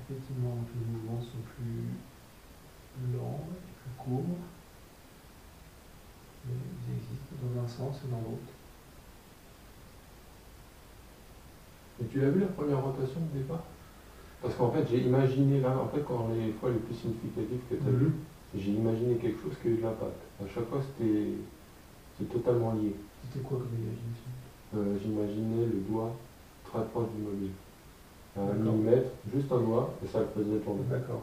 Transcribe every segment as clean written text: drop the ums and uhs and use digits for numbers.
Effectivement, les mouvements sont plus lents et plus courts, mais ils existent dans un sens et dans l'autre. Et tu l'as vu la première rotation de départ? Parce qu'en fait, j'ai imaginé là, en fait, quand les fois les plus significatives que tu as vues, j'ai imaginé quelque chose qui a eu de l'impact. À chaque fois, c'est totalement lié. C'était quoi comme imagination? J'imaginais le doigt très proche du mobile. À 1 millimètre, juste un doigt, et ça le faisait tourner. D'accord.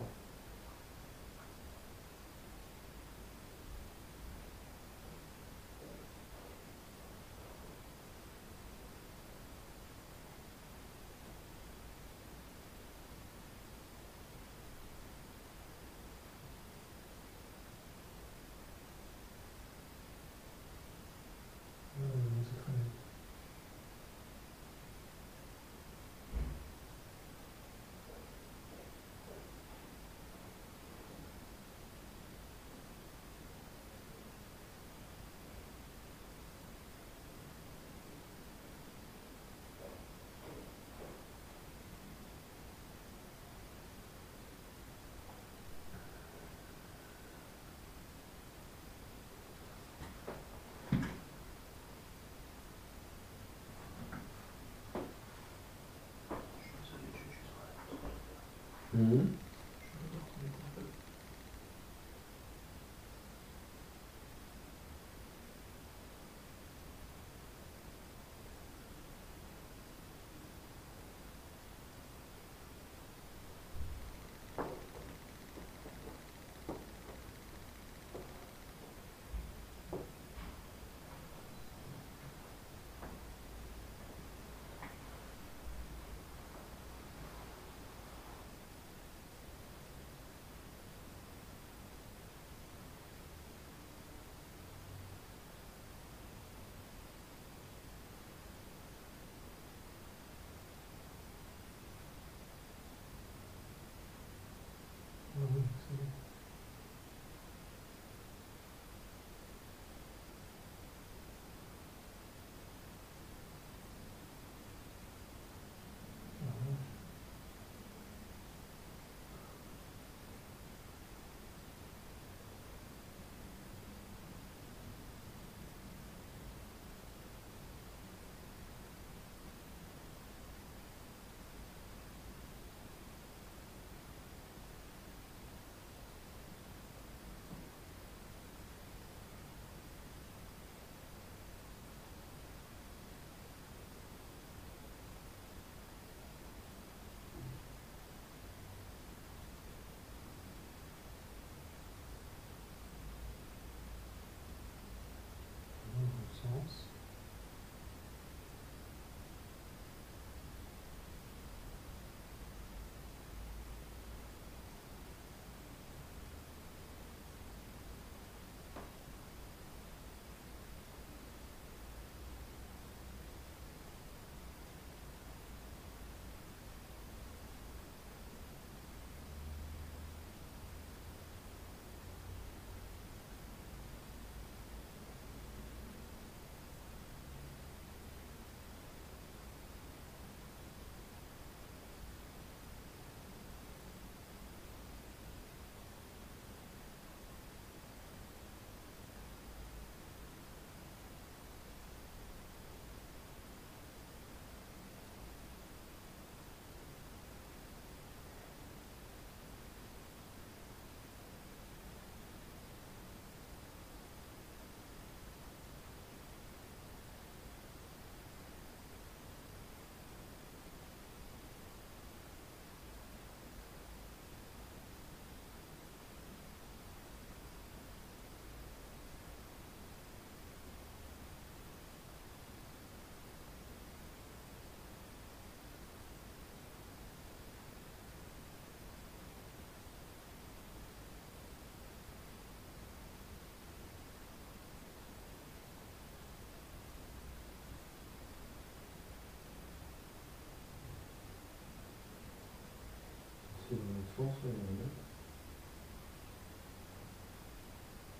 C'est très bien.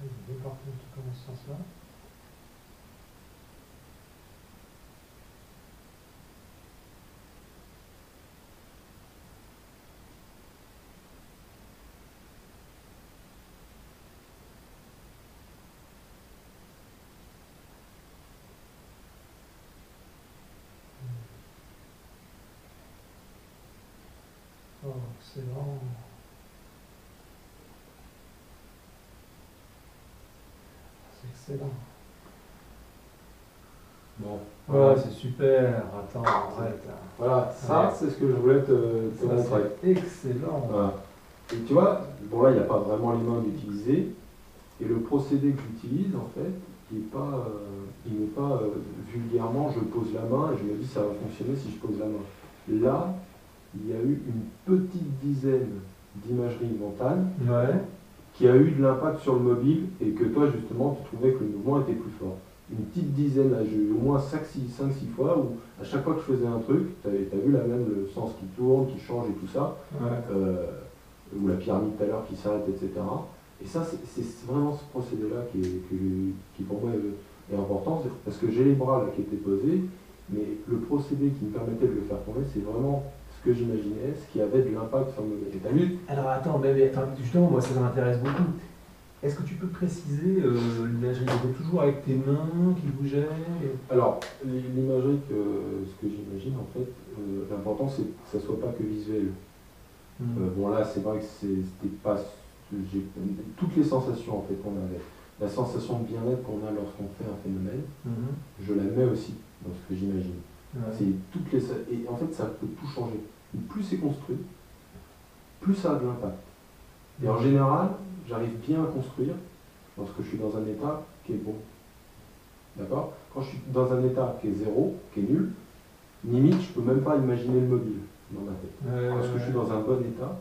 Il y a deux parties qui commencent dans ce sens-là. Oh, excellent. C'est excellent. Bon. Ouais, c'est super. Attends, arrête. Voilà, ça, Ouais. c'est ce que je voulais te Ça, montrer. c'est excellent. Voilà. Et tu vois, bon là, il n'y a pas vraiment les mains d'utiliser. Et le procédé que j'utilise, en fait, il n'est pas vulgairement, je pose la main et je me dis ça va fonctionner si je pose la main. Là, il y a eu une petite dizaine d'imageries mentales Ouais. qui a eu de l'impact sur le mobile et que toi, justement, tu trouvais que le mouvement était plus fort. Une petite dizaine, là, j'ai eu au moins 5-6 fois où à chaque fois que je faisais un truc, tu as vu là même le sens qui tourne, qui change et tout ça, Ouais. ou la pyramide tout à l'heure qui s'arrête, etc. Et ça, c'est vraiment ce procédé-là qui pour moi est important, parce que j'ai les bras là qui étaient posés, mais le procédé qui me permettait de le faire tomber, c'est vraiment ce que j'imaginais, ce qui avait de l'impact sur le modèle. Et t'as vu? Alors attends, mais attends, justement, moi ça m'intéresse beaucoup. Est-ce que tu peux préciser l'imagerie? C'était toujours avec tes mains qui bougeaient Alors, l'imagerie, ce que j'imagine, en fait, l'important c'est que ça soit pas que visuel. Bon là, c'est vrai que c'était pas... Toutes les sensations en fait qu'on avait, la sensation de bien-être qu'on a lorsqu'on fait un phénomène, je la mets aussi dans ce que j'imagine. C'est toutes les... Et en fait, ça peut tout changer. Et plus c'est construit, plus ça a de l'impact. Et en général, j'arrive bien à construire lorsque je suis dans un état qui est bon. D'accord? Quand je suis dans un état qui est zéro, qui est nul, limite, je peux même pas imaginer le mobile dans ma tête. Lorsque je suis dans un bon état,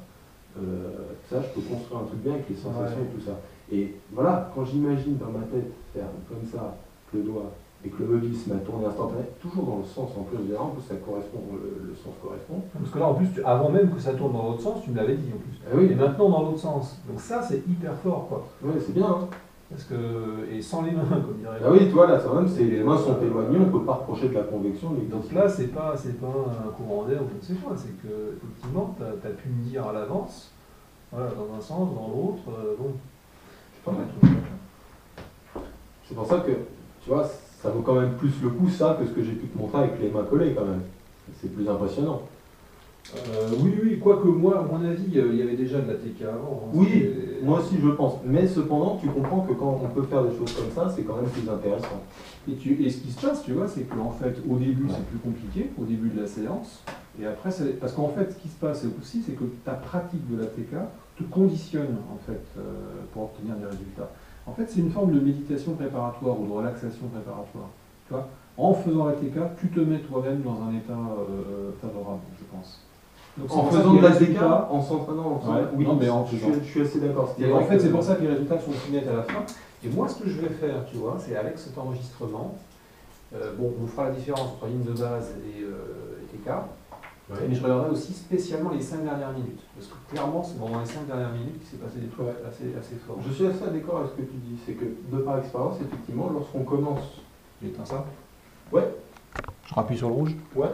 ça, je peux construire un truc bien avec les sensations et tout ça. Et voilà, quand j'imagine dans ma tête faire comme ça, avec le doigt, et que le mobile se met à tourner instantanément, toujours dans le sens en plus, en plus ça correspond, le sens correspond. Parce que là, en plus, avant même que ça tourne dans l'autre sens, tu me l'avais dit en plus. Eh oui. Et maintenant dans l'autre sens. Donc ça, c'est hyper fort, quoi. Oui, c'est bien. Hein. Parce que... Et sans les mains, comme dirait. Ah oui, toi là, ça même, les mains sont éloignées, on ne peut pas reprocher de la convection. Donc là, c'est pas un courant d'air ou je ne sais quoi, c'est que effectivement, tu as pu me dire à l'avance, voilà, dans un sens, dans l'autre, bon. C'est pas mal. C'est pour ça que, tu vois, ça vaut quand même plus le coup ça que ce que j'ai pu te montrer avec les mains collées quand même. C'est plus impressionnant. Oui, quoique moi, à mon avis, il y avait déjà de la TK avant. Hein, oui, moi aussi je pense. Mais cependant, tu comprends que quand on peut faire des choses comme ça, c'est quand même plus intéressant. Et ce qui se passe, tu vois, c'est qu'en fait, au début, c'est plus compliqué, au début de la séance. Et après, parce qu'en fait, ce qui se passe aussi, c'est que ta pratique de la TK te conditionne, en fait, pour obtenir des résultats. En fait, c'est une forme de méditation préparatoire ou de relaxation préparatoire. Tu vois, en faisant la TK, tu te mets toi-même dans un état favorable, je pense. Donc, en faisant de la TK, en s'entraînant, oui, non, mais en faisant. Je suis assez d'accord. Et en fait, c'est pour ça que les résultats sont plus nets à la fin. Et moi, ce que je vais faire, tu vois, c'est avec cet enregistrement, bon, on fera la différence entre ligne de base et TK, mais je regarderai aussi spécialement les 5 dernières minutes. Parce que clairement, c'est pendant les 5 dernières minutes qu'il s'est passé des trucs assez forts. Je suis assez d'accord avec ce que tu dis. C'est que, de par expérience, effectivement, lorsqu'on commence... J'éteins ça. Ouais. Je rappuie sur le rouge. Ouais.